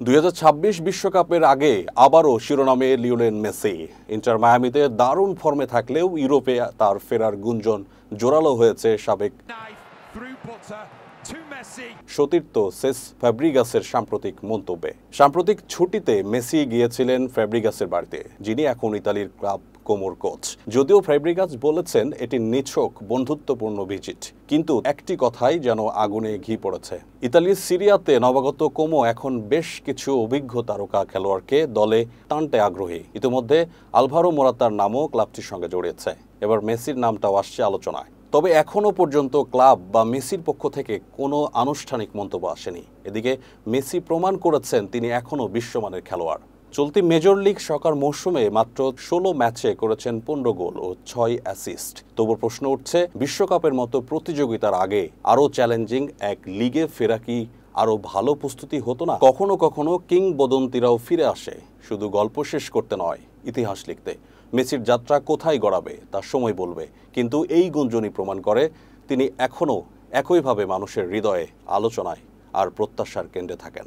2026 বিশ্বকাপের আগে আবারও শিরোনামে লিওনেল মেসি। ইন্টার মায়ামিতে দারুণ ফর্মে থাকলেও ইউরোপে তার ফেরার গুঞ্জন জোরালো হয়েছে সাবেক সতীর্থ সেস ফ্যাব্রিগাসের সাম্প্রতিক মন্তব্যে। সাম্প্রতিক ছুটিতে মেসি গিয়েছিলেন ফ্যাব্রিগাসের বাড়িতে, যিনি এখন ইতালির ক্লাব কোমোর কোচ। যদিও ফ্যাব্রিগাস বলেছেন এটি নিছক বন্ধুত্বপূর্ণ ভিজিট, কিন্তু একটি কথাই যেন আগুনে ঘি পড়েছে। ইতালির সিরিয়াতে নবাগত কোমো এখন বেশ কিছু অভিজ্ঞ তারকা খেলোয়াড়কে দলে টানতে আগ্রহী। ইতিমধ্যে আলভারো মোরাতার নামও ক্লাবটির সঙ্গে জড়িয়েছে। এবার মেসির নামটাও আসছে আলোচনায়। তবে এখনও পর্যন্ত ক্লাব বা মেসির পক্ষ থেকে কোনো আনুষ্ঠানিক মন্তব্য আসেনি। এদিকে মেসি প্রমাণ করেছেন তিনি এখনও বিশ্বমানের খেলোয়াড়। চলতি মেজর লিগ সকার মৌসুমে মাত্র 16 ম্যাচে করেছেন 15 গোল ও 6 অ্যাসিস্ট। তবু প্রশ্ন উঠছে, বিশ্বকাপের মতো প্রতিযোগিতার আগে আরও চ্যালেঞ্জিং এক লিগে ফেরা কি আরও ভালো প্রস্তুতি হতো না? কখনো কখনো কিংবদন্তিরাও ফিরে আসে শুধু গল্প শেষ করতে নয়, ইতিহাস লিখতে। মেসির যাত্রা কোথায় গড়াবে তা সময় বলবে, কিন্তু এই গুঞ্জনই প্রমাণ করে তিনি এখনও একইভাবে মানুষের হৃদয়ে, আলোচনায় আর প্রত্যাশার কেন্দ্রে থাকেন।